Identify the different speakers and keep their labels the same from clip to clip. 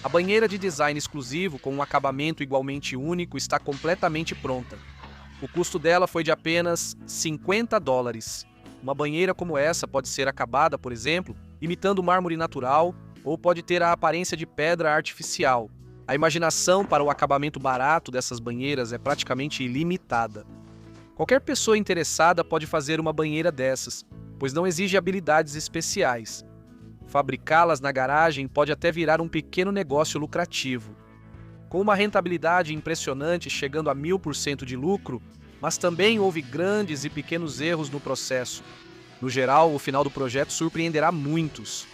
Speaker 1: A banheira de design exclusivo com um acabamento igualmente único está completamente pronta. O custo dela foi de apenas $50. Uma banheira como essa pode ser acabada, por exemplo, imitando mármore natural ou pode ter a aparência de pedra artificial. A imaginação para o acabamento barato dessas banheiras é praticamente ilimitada. Qualquer pessoa interessada pode fazer uma banheira dessas, pois não exige habilidades especiais. Fabricá-las na garagem pode até virar um pequeno negócio lucrativo, com uma rentabilidade impressionante chegando a 1000% de lucro, mas também houve grandes e pequenos erros no processo. No geral, o final do projeto surpreenderá muitos.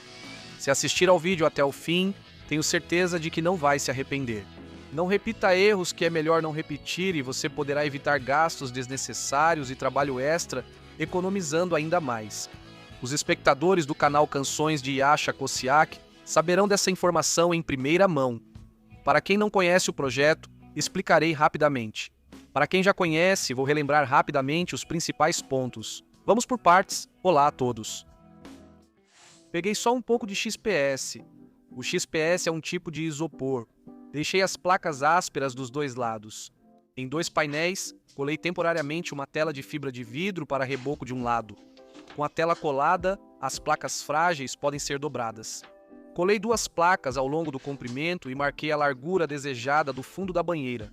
Speaker 1: Se assistir ao vídeo até o fim, tenho certeza de que não vai se arrepender. Não repita erros que é melhor não repetir e você poderá evitar gastos desnecessários e trabalho extra, economizando ainda mais. Os espectadores do canal Canções de Yasha Kosiak saberão dessa informação em primeira mão. Para quem não conhece o projeto, explicarei rapidamente. Para quem já conhece, vou relembrar rapidamente os principais pontos. Vamos por partes. Olá a todos! Peguei só um pouco de XPS. O XPS é um tipo de isopor. Deixei as placas ásperas dos dois lados. Em 2 painéis, colei temporariamente uma tela de fibra de vidro para reboco de um lado. Com a tela colada, as placas frágeis podem ser dobradas. Colei 2 placas ao longo do comprimento e marquei a largura desejada do fundo da banheira.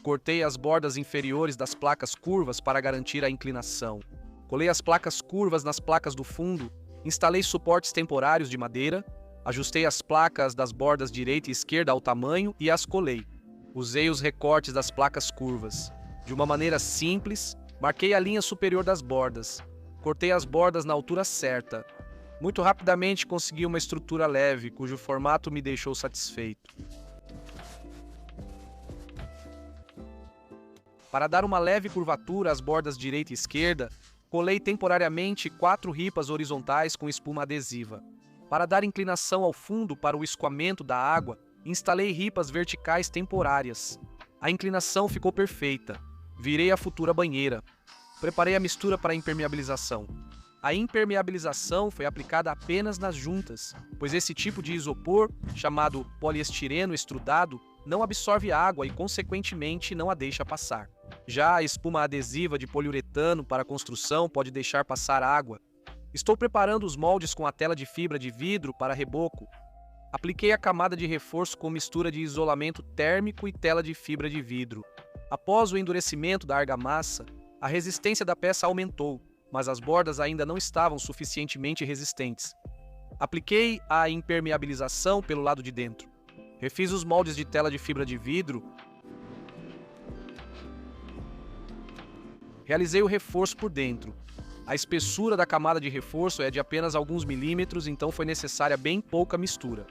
Speaker 1: Cortei as bordas inferiores das placas curvas para garantir a inclinação. Colei as placas curvas nas placas do fundo, instalei suportes temporários de madeira, ajustei as placas das bordas direita e esquerda ao tamanho e as colei. Usei os recortes das placas curvas. De uma maneira simples, marquei a linha superior das bordas. Cortei as bordas na altura certa. Muito rapidamente consegui uma estrutura leve, cujo formato me deixou satisfeito. Para dar uma leve curvatura às bordas direita e esquerda, colei temporariamente 4 ripas horizontais com espuma adesiva. Para dar inclinação ao fundo para o escoamento da água, instalei ripas verticais temporárias. A inclinação ficou perfeita. Virei a futura banheira. Preparei a mistura para a impermeabilização. A impermeabilização foi aplicada apenas nas juntas, pois esse tipo de isopor, chamado poliestireno extrudado, não absorve água e, consequentemente, não a deixa passar. Já a espuma adesiva de poliuretano para construção pode deixar passar água. Estou preparando os moldes com a tela de fibra de vidro para reboco. Apliquei a camada de reforço com mistura de isolamento térmico e tela de fibra de vidro. Após o endurecimento da argamassa, a resistência da peça aumentou, mas as bordas ainda não estavam suficientemente resistentes. Apliquei a impermeabilização pelo lado de dentro. Refiz os moldes de tela de fibra de vidro. Realizei o reforço por dentro. A espessura da camada de reforço é de apenas alguns milímetros, então foi necessária bem pouca mistura.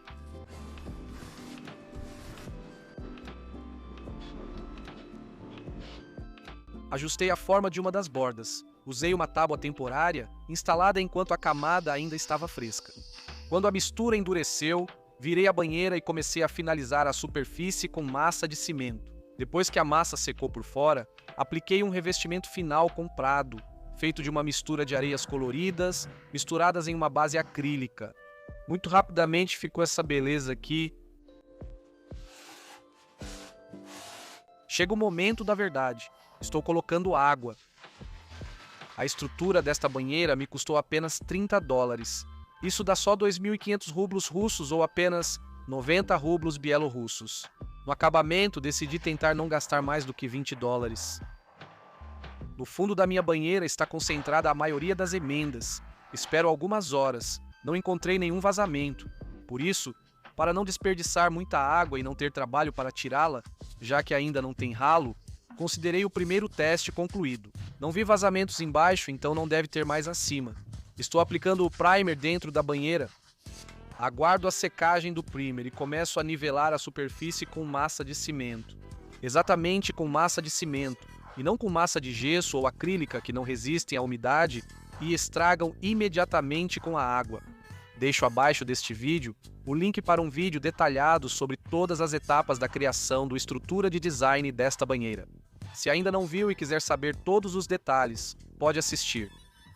Speaker 1: Ajustei a forma de uma das bordas. Usei uma tábua temporária, instalada enquanto a camada ainda estava fresca. Quando a mistura endureceu, virei a banheira e comecei a finalizar a superfície com massa de cimento. Depois que a massa secou por fora, apliquei um revestimento final com prado, feito de uma mistura de areias coloridas, misturadas em uma base acrílica. Muito rapidamente ficou essa beleza aqui. Chega o momento da verdade. Estou colocando água. A estrutura desta banheira me custou apenas $30. Isso dá só 2.500 rublos russos ou apenas 90 rublos bielorrussos. No acabamento, decidi tentar não gastar mais do que $20. No fundo da minha banheira está concentrada a maioria das emendas. Espero algumas horas. Não encontrei nenhum vazamento. Por isso, para não desperdiçar muita água e não ter trabalho para tirá-la, já que ainda não tem ralo, considerei o primeiro teste concluído. Não vi vazamentos embaixo, então não deve ter mais acima. Estou aplicando o primer dentro da banheira. Aguardo a secagem do primer e começo a nivelar a superfície com massa de cimento. Exatamente com massa de cimento, e não com massa de gesso ou acrílica que não resistem à umidade e estragam imediatamente com a água. Deixo abaixo deste vídeo o link para um vídeo detalhado sobre todas as etapas da criação do estrutura de design desta banheira. Se ainda não viu e quiser saber todos os detalhes, pode assistir.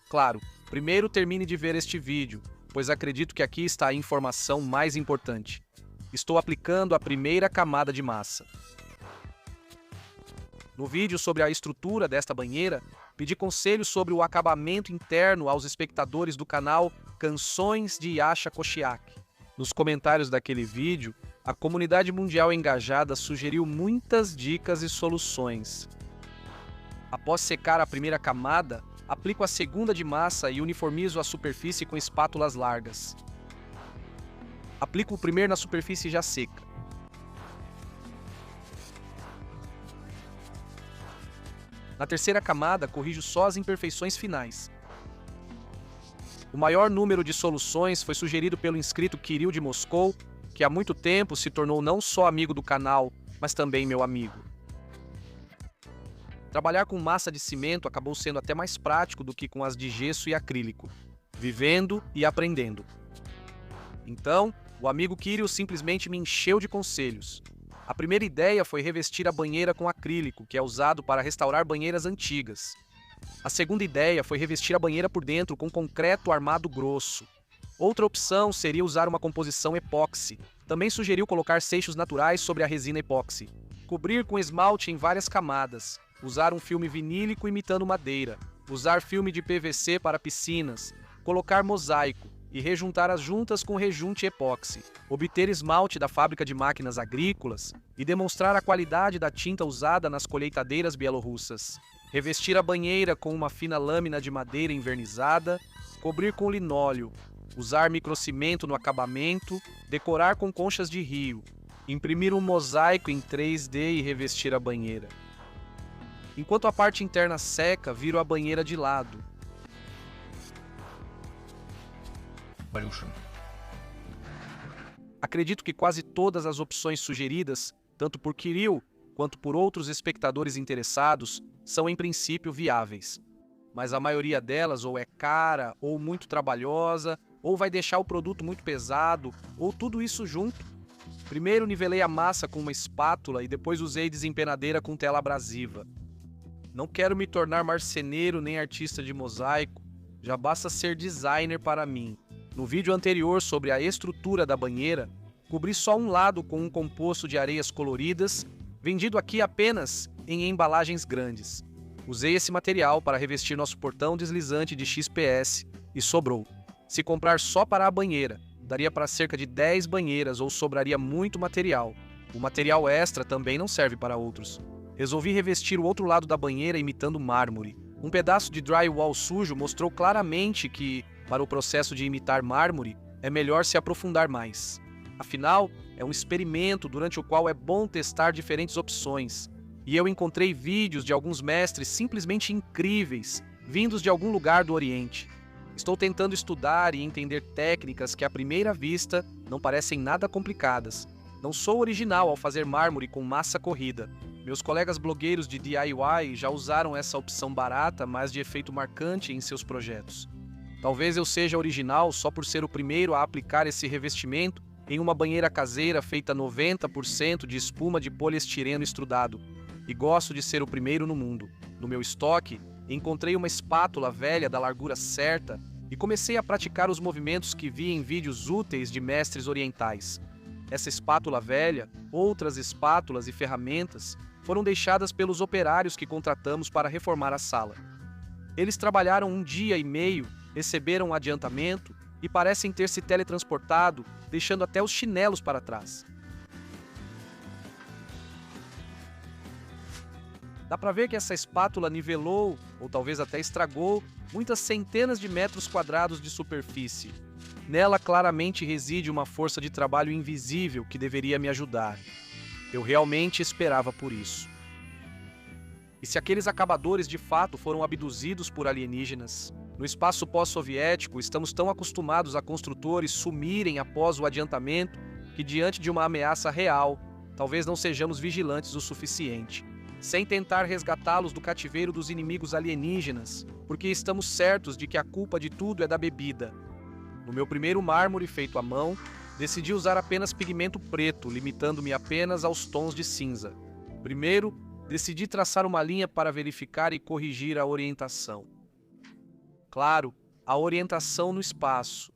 Speaker 1: Claro, primeiro termine de ver este vídeo, pois acredito que aqui está a informação mais importante. Estou aplicando a primeira camada de massa. No vídeo sobre a estrutura desta banheira, pedi conselhos sobre o acabamento interno aos espectadores do canal Canções de Yasha Koshiak. Nos comentários daquele vídeo, a comunidade mundial engajada sugeriu muitas dicas e soluções. Após secar a primeira camada, aplico a segunda de massa e uniformizo a superfície com espátulas largas. Aplico o primeiro na superfície já seca. Na terceira camada, corrijo só as imperfeições finais. O maior número de soluções foi sugerido pelo inscrito Kirill de Moscou, que há muito tempo se tornou não só amigo do canal, mas também meu amigo. Trabalhar com massa de cimento acabou sendo até mais prático do que com as de gesso e acrílico, vivendo e aprendendo. Então, o amigo Kirill simplesmente me encheu de conselhos. A primeira ideia foi revestir a banheira com acrílico, que é usado para restaurar banheiras antigas. A segunda ideia foi revestir a banheira por dentro com concreto armado grosso. Outra opção seria usar uma composição epóxi. Também sugeriu colocar seixos naturais sobre a resina epóxi. Cobrir com esmalte em várias camadas. Usar um filme vinílico imitando madeira. Usar filme de PVC para piscinas. Colocar mosaico. E rejuntar as juntas com rejunte epóxi, obter esmalte da fábrica de máquinas agrícolas e demonstrar a qualidade da tinta usada nas colheitadeiras bielorrussas, revestir a banheira com uma fina lâmina de madeira envernizada, cobrir com linóleo, usar microcimento no acabamento, decorar com conchas de rio, imprimir um mosaico em 3D e revestir a banheira. Enquanto a parte interna seca, viro a banheira de lado. Acredito que quase todas as opções sugeridas, tanto por Kirill quanto por outros espectadores interessados, são em princípio viáveis. Mas a maioria delas ou é cara, ou muito trabalhosa, ou vai deixar o produto muito pesado, ou tudo isso junto. Primeiro nivelei a massa com uma espátula e depois usei desempenadeira com tela abrasiva. Não quero me tornar marceneiro nem artista de mosaico, já basta ser designer para mim. No vídeo anterior sobre a estrutura da banheira, cobri só um lado com um composto de areias coloridas, vendido aqui apenas em embalagens grandes. Usei esse material para revestir nosso portão deslizante de XPS e sobrou. Se comprar só para a banheira, daria para cerca de 10 banheiras ou sobraria muito material. O material extra também não serve para outros. Resolvi revestir o outro lado da banheira imitando mármore. Um pedaço de drywall sujo mostrou claramente que, para o processo de imitar mármore, é melhor se aprofundar mais. Afinal, é um experimento durante o qual é bom testar diferentes opções. E eu encontrei vídeos de alguns mestres simplesmente incríveis, vindos de algum lugar do Oriente. Estou tentando estudar e entender técnicas que à primeira vista não parecem nada complicadas. Não sou original ao fazer mármore com massa corrida. Meus colegas blogueiros de DIY já usaram essa opção barata, mas de efeito marcante em seus projetos. Talvez eu seja original só por ser o primeiro a aplicar esse revestimento em uma banheira caseira feita 90% de espuma de poliestireno estrudado. E gosto de ser o primeiro no mundo. No meu estoque, encontrei uma espátula velha da largura certa e comecei a praticar os movimentos que vi em vídeos úteis de mestres orientais. Essa espátula velha, outras espátulas e ferramentas foram deixadas pelos operários que contratamos para reformar a sala. Eles trabalharam 1 dia e meio, receberam um adiantamento e parecem ter se teletransportado, deixando até os chinelos para trás. Dá para ver que essa espátula nivelou, ou talvez até estragou, muitas centenas de metros quadrados de superfície. Nela claramente reside uma força de trabalho invisível que deveria me ajudar. Eu realmente esperava por isso. E se aqueles acabadores de fato foram abduzidos por alienígenas? No espaço pós-soviético, estamos tão acostumados a construtores sumirem após o adiantamento que, diante de uma ameaça real, talvez não sejamos vigilantes o suficiente, sem tentar resgatá-los do cativeiro dos inimigos alienígenas, porque estamos certos de que a culpa de tudo é da bebida. No meu primeiro mármore feito à mão, decidi usar apenas pigmento preto, limitando-me apenas aos tons de cinza. Primeiro, decidi traçar uma linha para verificar e corrigir a orientação. Claro, a orientação no espaço.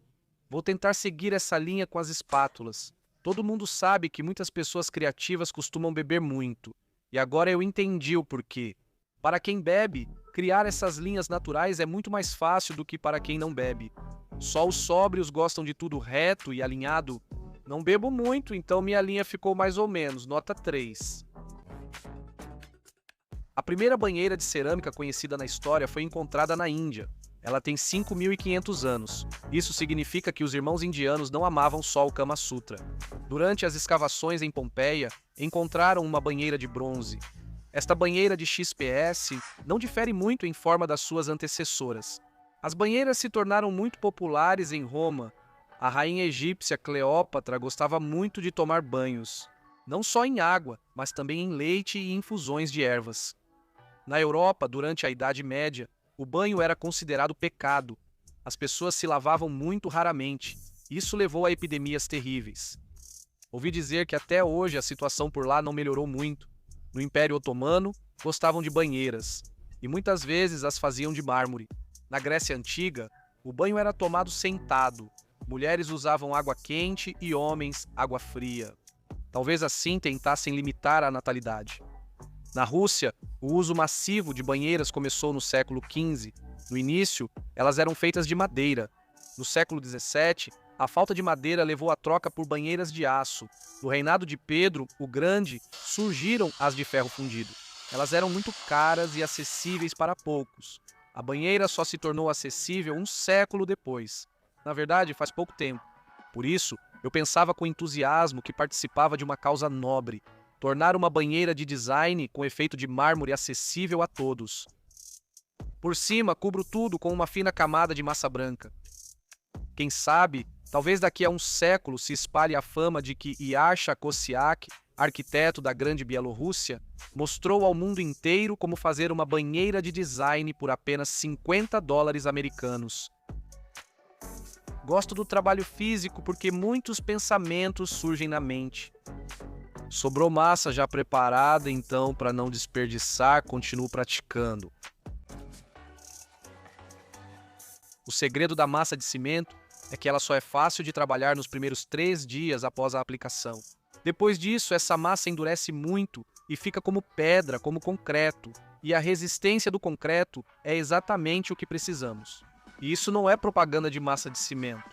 Speaker 1: Vou tentar seguir essa linha com as espátulas. Todo mundo sabe que muitas pessoas criativas costumam beber muito, e agora eu entendi o porquê. Para quem bebe, criar essas linhas naturais é muito mais fácil do que para quem não bebe. Só os sóbrios gostam de tudo reto e alinhado. Não bebo muito, então minha linha ficou mais ou menos, nota 3. A primeira banheira de cerâmica conhecida na história foi encontrada na Índia. Ela tem 5.500 anos. Isso significa que os irmãos indianos não amavam só o Kama Sutra. Durante as escavações em Pompeia, encontraram uma banheira de bronze. Esta banheira de XPS não difere muito em forma das suas antecessoras. As banheiras se tornaram muito populares em Roma. A rainha egípcia Cleópatra gostava muito de tomar banhos, não só em água, mas também em leite e infusões de ervas. Na Europa, durante a Idade Média, o banho era considerado pecado. As pessoas se lavavam muito raramente. Isso levou a epidemias terríveis. Ouvi dizer que até hoje a situação por lá não melhorou muito. No Império Otomano, gostavam de banheiras, e muitas vezes as faziam de mármore. Na Grécia Antiga, o banho era tomado sentado. Mulheres usavam água quente e homens água fria. Talvez assim tentassem limitar a natalidade. Na Rússia, o uso massivo de banheiras começou no século XV. No início, elas eram feitas de madeira. No século XVII, a falta de madeira levou à troca por banheiras de aço. No reinado de Pedro o Grande, surgiram as de ferro fundido. Elas eram muito caras e acessíveis para poucos. A banheira só se tornou acessível um século depois. Na verdade, faz pouco tempo. Por isso, eu pensava com entusiasmo que participava de uma causa nobre. Tornar uma banheira de design com efeito de mármore acessível a todos. Por cima, cubro tudo com uma fina camada de massa branca. Quem sabe, talvez daqui a um século se espalhe a fama de que Yasha Kossiak, arquiteto da grande Bielorrússia, mostrou ao mundo inteiro como fazer uma banheira de design por apenas $50 americanos. Gosto do trabalho físico porque muitos pensamentos surgem na mente. Sobrou massa já preparada, então, para não desperdiçar, continuo praticando. O segredo da massa de cimento é que ela só é fácil de trabalhar nos primeiros 3 dias após a aplicação. Depois disso, essa massa endurece muito e fica como pedra, como concreto. E a resistência do concreto é exatamente o que precisamos. E isso não é propaganda de massa de cimento.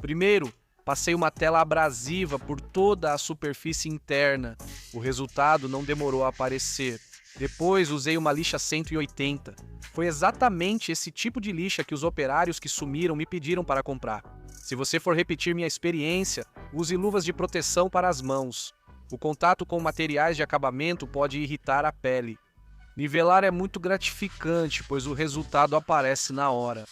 Speaker 1: Primeiro, passei uma tela abrasiva por toda a superfície interna. O resultado não demorou a aparecer. Depois usei uma lixa 180. Foi exatamente esse tipo de lixa que os operários que sumiram me pediram para comprar. Se você for repetir minha experiência, use luvas de proteção para as mãos. O contato com materiais de acabamento pode irritar a pele. Nivelar é muito gratificante, pois o resultado aparece na hora.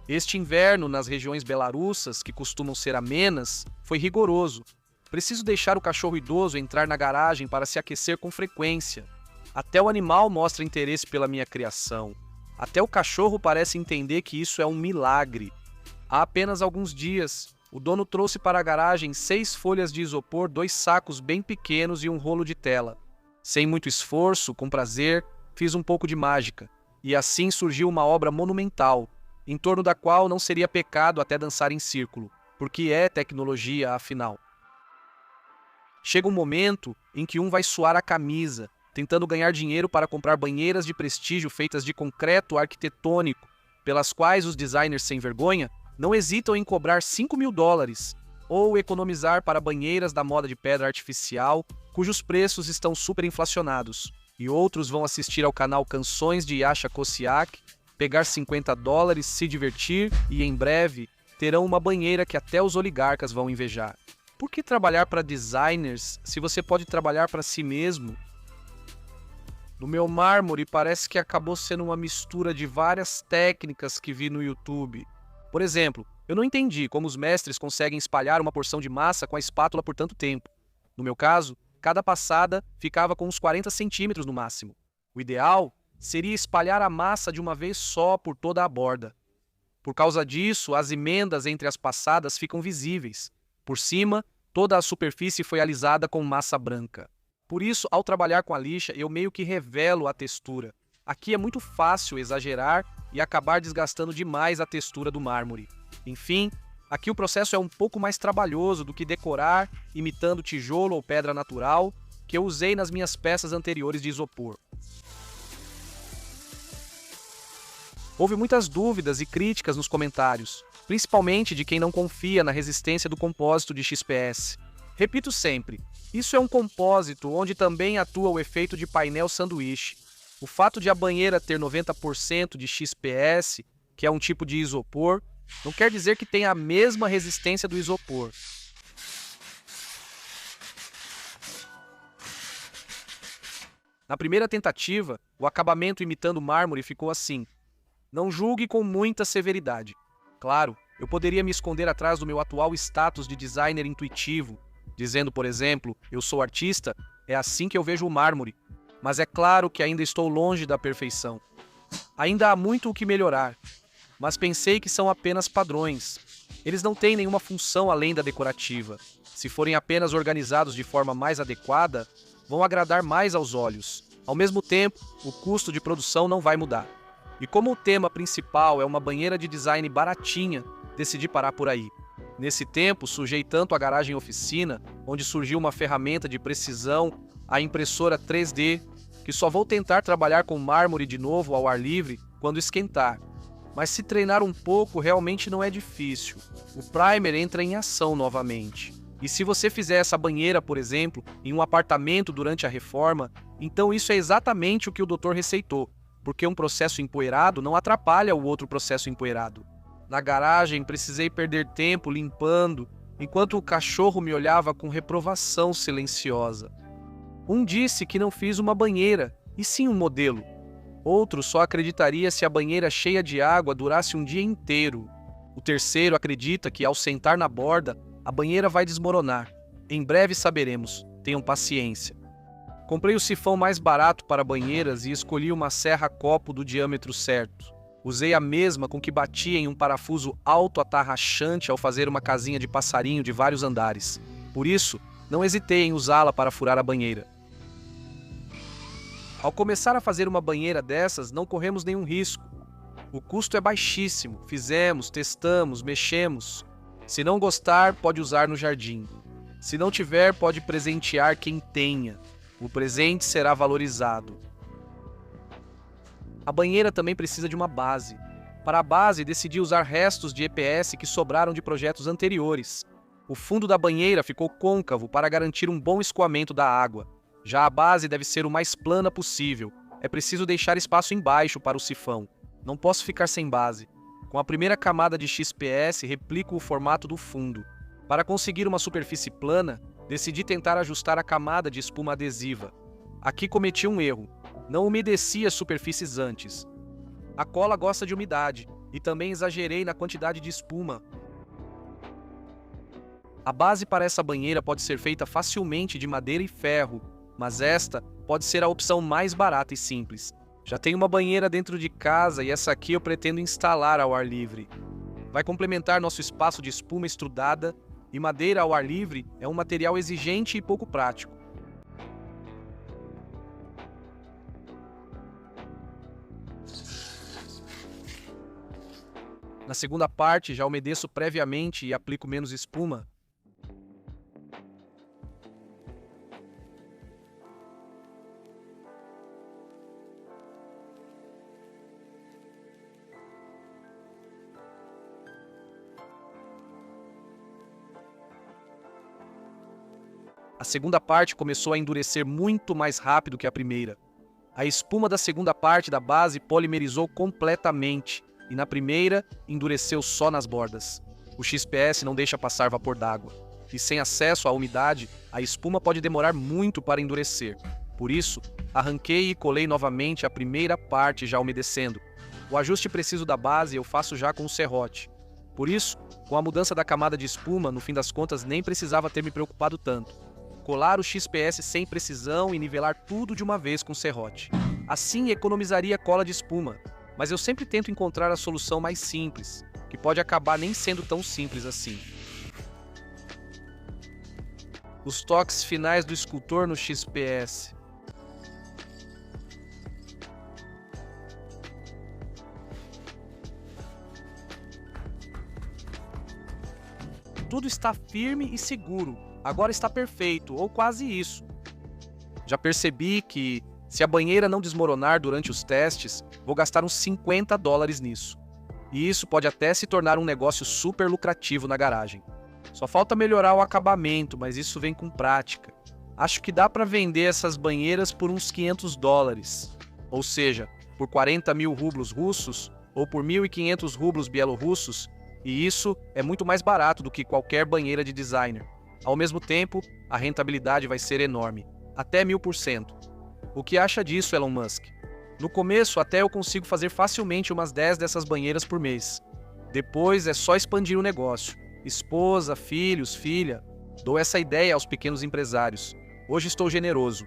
Speaker 1: Este inverno, nas regiões belarussas, que costumam ser amenas, foi rigoroso. Preciso deixar o cachorro idoso entrar na garagem para se aquecer com frequência. Até o animal mostra interesse pela minha criação. Até o cachorro parece entender que isso é um milagre. Há apenas alguns dias, o dono trouxe para a garagem 6 folhas de isopor, 2 sacos bem pequenos e um rolo de tela. Sem muito esforço, com prazer, fiz um pouco de mágica. E assim surgiu uma obra monumental, em torno da qual não seria pecado até dançar em círculo, porque é tecnologia, afinal. Chega um momento em que um vai suar a camisa, tentando ganhar dinheiro para comprar banheiras de prestígio feitas de concreto arquitetônico, pelas quais os designers sem vergonha não hesitam em cobrar $5.000, ou economizar para banheiras da moda de pedra artificial, cujos preços estão superinflacionados, e outros vão assistir ao canal Canções de Yasha Kossiak, pegar $50, se divertir e, em breve, terão uma banheira que até os oligarcas vão invejar. Por que trabalhar para designers se você pode trabalhar para si mesmo? No meu mármore parece que acabou sendo uma mistura de várias técnicas que vi no YouTube. Por exemplo, Eu não entendi como os mestres conseguem espalhar uma porção de massa com a espátula por tanto tempo. No meu caso, cada passada ficava com uns 40 centímetros no máximo. O ideal seria espalhar a massa de uma vez só por toda a borda. Por causa disso, as emendas entre as passadas ficam visíveis. Por cima, toda a superfície foi alisada com massa branca. Por isso, ao trabalhar com a lixa, eu meio que revelo a textura. Aqui é muito fácil exagerar e acabar desgastando demais a textura do mármore. Enfim, aqui o processo é um pouco mais trabalhoso do que decorar imitando tijolo ou pedra natural que eu usei nas minhas peças anteriores de isopor. Houve muitas dúvidas e críticas nos comentários, principalmente de quem não confia na resistência do compósito de XPS. Repito sempre, isso é um compósito onde também atua o efeito de painel sanduíche. O fato de a banheira ter 90% de XPS, que é um tipo de isopor, não quer dizer que tenha a mesma resistência do isopor. Na primeira tentativa, o acabamento imitando mármore ficou assim. Não julgue com muita severidade. Claro, eu poderia me esconder atrás do meu atual status de designer intuitivo, dizendo, por exemplo, eu sou artista, é assim que eu vejo o mármore. Mas é claro que ainda estou longe da perfeição. Ainda há muito o que melhorar, mas pensei que são apenas padrões. Eles não têm nenhuma função além da decorativa. Se forem apenas organizados de forma mais adequada, vão agradar mais aos olhos. Ao mesmo tempo, o custo de produção não vai mudar. E como o tema principal é uma banheira de design baratinha, decidi parar por aí. Nesse tempo, sujei tanto a garagem oficina, onde surgiu uma ferramenta de precisão, a impressora 3D, que só vou tentar trabalhar com mármore de novo ao ar livre quando esquentar. Mas se treinar um pouco, realmente não é difícil. O primer entra em ação novamente. E se você fizer essa banheira, por exemplo, em um apartamento durante a reforma, então isso é exatamente o que o doutor receitou, porque um processo empoeirado não atrapalha o outro processo empoeirado. Na garagem, precisei perder tempo limpando, enquanto o cachorro me olhava com reprovação silenciosa. Um disse que não fiz uma banheira, e sim um modelo. Outro só acreditaria se a banheira cheia de água durasse um dia inteiro. O terceiro acredita que, ao sentar na borda, a banheira vai desmoronar. Em breve saberemos. Tenham paciência. Comprei o sifão mais barato para banheiras e escolhi uma serra copo do diâmetro certo. Usei a mesma com que batia em um parafuso alto-atarrachante ao fazer uma casinha de passarinho de vários andares. Por isso, não hesitei em usá-la para furar a banheira. Ao começar a fazer uma banheira dessas, não corremos nenhum risco. O custo é baixíssimo. Fizemos, testamos, mexemos. Se não gostar, pode usar no jardim. Se não tiver, pode presentear quem tenha. O presente será valorizado. A banheira também precisa de uma base. Para a base, decidi usar restos de EPS que sobraram de projetos anteriores. O fundo da banheira ficou côncavo para garantir um bom escoamento da água. Já a base deve ser o mais plana possível. É preciso deixar espaço embaixo para o sifão. Não posso ficar sem base. Com a primeira camada de XPS, replico o formato do fundo. Para conseguir uma superfície plana, decidi tentar ajustar a camada de espuma adesiva. Aqui cometi um erro. Não umedeci as superfícies antes. A cola gosta de umidade, e também exagerei na quantidade de espuma. A base para essa banheira pode ser feita facilmente de madeira e ferro, mas esta pode ser a opção mais barata e simples. Já tenho uma banheira dentro de casa e essa aqui eu pretendo instalar ao ar livre. Vai complementar nosso espaço de espuma estrudada, e madeira ao ar livre é um material exigente e pouco prático. Na segunda parte, já umedeço previamente e aplico menos espuma. A segunda parte começou a endurecer muito mais rápido que a primeira. A espuma da segunda parte da base polimerizou completamente, e na primeira endureceu só nas bordas. O XPS não deixa passar vapor d'água, e sem acesso à umidade, a espuma pode demorar muito para endurecer. Por isso, arranquei e colei novamente a primeira parte já umedecendo. O ajuste preciso da base eu faço já com o serrote. Por isso, com a mudança da camada de espuma, no fim das contas nem precisava ter me preocupado tanto. Colar o XPS sem precisão e nivelar tudo de uma vez com serrote. Assim economizaria cola de espuma, mas eu sempre tento encontrar a solução mais simples, que pode acabar nem sendo tão simples assim. Os toques finais do escultor no XPS. Tudo está firme e seguro. Agora está perfeito, ou quase isso. Já percebi que, se a banheira não desmoronar durante os testes, vou gastar uns $50 nisso. E isso pode até se tornar um negócio super lucrativo na garagem. Só falta melhorar o acabamento, mas isso vem com prática. Acho que dá para vender essas banheiras por uns $500. Ou seja, por 40 mil rublos russos ou por 1.500 rublos bielorrussos, e isso é muito mais barato do que qualquer banheira de designer. Ao mesmo tempo, a rentabilidade vai ser enorme, até 1000%. O que acha disso, Elon Musk? No começo, até eu consigo fazer facilmente umas 10 dessas banheiras por mês. Depois é só expandir o negócio. Esposa, filhos, filha. Dou essa ideia aos pequenos empresários. Hoje estou generoso.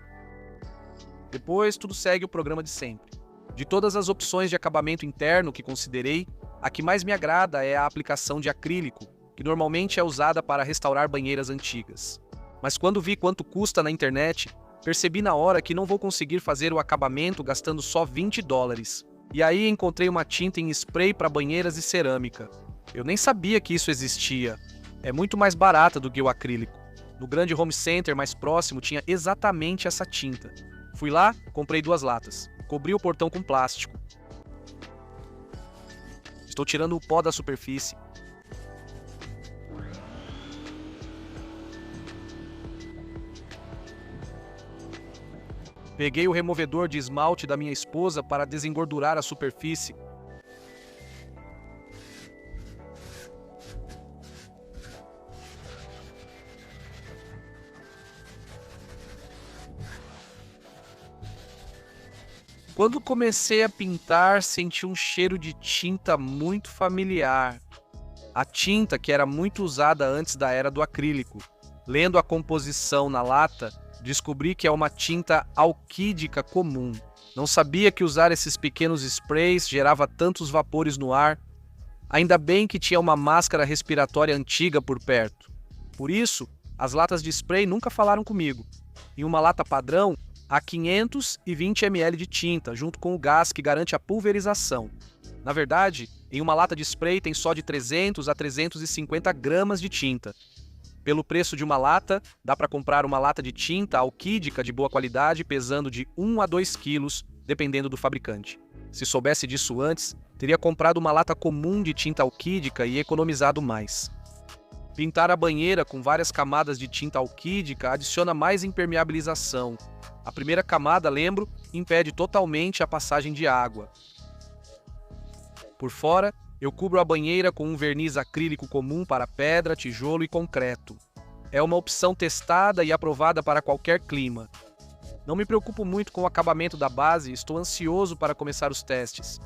Speaker 1: Depois, tudo segue o programa de sempre. De todas as opções de acabamento interno que considerei, a que mais me agrada é a aplicação de acrílico, que normalmente é usada para restaurar banheiras antigas. Mas quando vi quanto custa na internet, percebi na hora que não vou conseguir fazer o acabamento gastando só $20. E aí encontrei uma tinta em spray para banheiras e cerâmica. Eu nem sabia que isso existia. É muito mais barata do que o acrílico. No grande home center mais próximo tinha exatamente essa tinta. Fui lá, comprei 2 latas. Cobri o portão com plástico. Estou tirando o pó da superfície. Peguei o removedor de esmalte da minha esposa para desengordurar a superfície. Quando comecei a pintar, senti um cheiro de tinta muito familiar. A tinta que era muito usada antes da era do acrílico. Lendo a composição na lata, descobri que é uma tinta alquídica comum. Não sabia que usar esses pequenos sprays gerava tantos vapores no ar. Ainda bem que tinha uma máscara respiratória antiga por perto. Por isso, as latas de spray nunca falaram comigo. Em uma lata padrão, há 520 ml de tinta, junto com o gás que garante a pulverização. Na verdade, em uma lata de spray tem só de 300 a 350 gramas de tinta. Pelo preço de uma lata, dá para comprar uma lata de tinta alquídica de boa qualidade pesando de 1 a 2 quilos, dependendo do fabricante. Se soubesse disso antes, teria comprado uma lata comum de tinta alquídica e economizado mais. Pintar a banheira com várias camadas de tinta alquídica adiciona mais impermeabilização. A primeira camada, lembro, impede totalmente a passagem de água. Por fora, eu cubro a banheira com um verniz acrílico comum para pedra, tijolo e concreto. É uma opção testada e aprovada para qualquer clima. Não me preocupo muito com o acabamento da base e estou ansioso para começar os testes.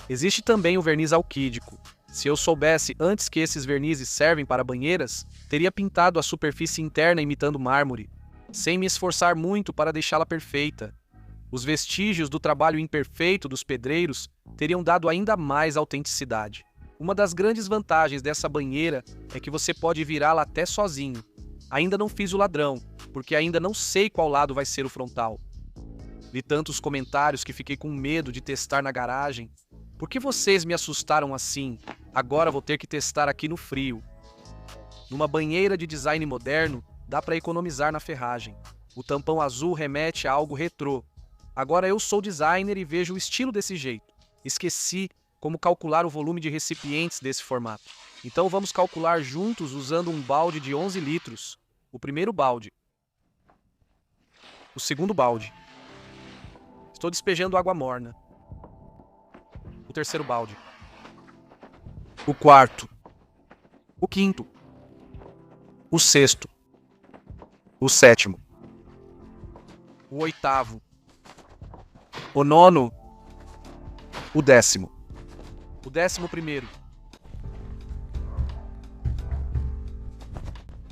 Speaker 1: Existe também o verniz alquídico. Se eu soubesse antes que esses vernizes servem para banheiras, teria pintado a superfície interna imitando mármore, sem me esforçar muito para deixá-la perfeita. Os vestígios do trabalho imperfeito dos pedreiros teriam dado ainda mais autenticidade. Uma das grandes vantagens dessa banheira é que você pode virá-la até sozinho. Ainda não fiz o ladrão, porque ainda não sei qual lado vai ser o frontal. Vi tantos comentários que fiquei com medo de testar na garagem. Por que vocês me assustaram assim? Agora vou ter que testar aqui no frio. Numa banheira de design moderno, dá para economizar na ferragem. O tampão azul remete a algo retrô. Agora eu sou designer e vejo o estilo desse jeito. Esqueci como calcular o volume de recipientes desse formato. Então vamos calcular juntos usando um balde de 11 litros. O primeiro balde. O segundo balde. Estou despejando água morna. O terceiro balde. O quarto. O quinto. O sexto. O sétimo. O oitavo. O nono. O 10º. O 11º.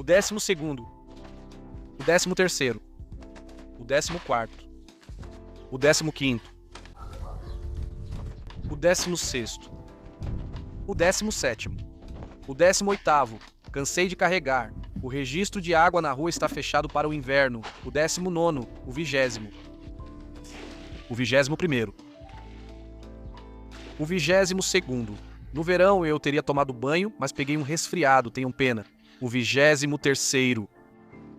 Speaker 1: 12º, o 13º, o 14º, o 15º, o 16º, o 17º, o 18º, cansei de carregar, o registro de água na rua está fechado para o inverno, o 19º, o 20º, o 21º, o 22º. No verão eu teria tomado banho, mas peguei um resfriado, tenham pena. O 23º.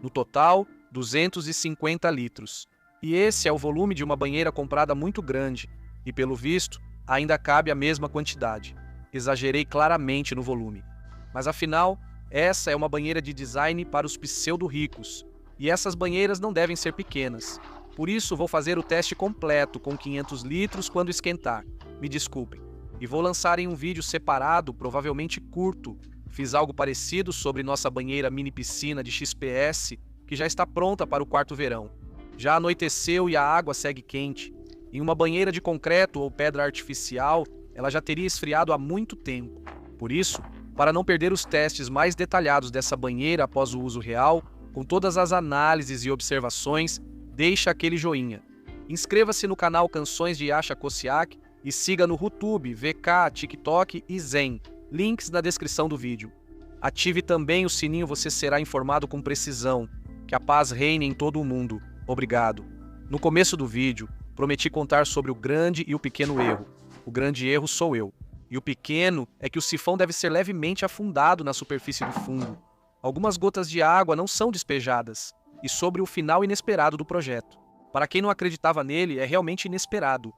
Speaker 1: No total, 250 litros. E esse é o volume de uma banheira comprada muito grande, e pelo visto, ainda cabe a mesma quantidade. Exagerei claramente no volume. Mas afinal, essa é uma banheira de design para os pseudo-ricos, e essas banheiras não devem ser pequenas. Por isso, vou fazer o teste completo com 500 litros quando esquentar. Me desculpem. E vou lançar em um vídeo separado, provavelmente curto. Fiz algo parecido sobre nossa banheira mini piscina de XPS, que já está pronta para o quarto verão. Já anoiteceu e a água segue quente. Em uma banheira de concreto ou pedra artificial, ela já teria esfriado há muito tempo. Por isso, para não perder os testes mais detalhados dessa banheira após o uso real, com todas as análises e observações, deixa aquele joinha. Inscreva-se no canal Canções de Yasha Kosiak e siga no YouTube, VK, TikTok e Zen, links na descrição do vídeo. Ative também o sininho, você será informado com precisão. Que a paz reine em todo o mundo. Obrigado. No começo do vídeo, prometi contar sobre o grande e o pequeno erro. O grande erro sou eu. E o pequeno é que o sifão deve ser levemente afundado na superfície do fundo. Algumas gotas de água não são despejadas. E sobre o final inesperado do projeto. Para quem não acreditava nele, é realmente inesperado.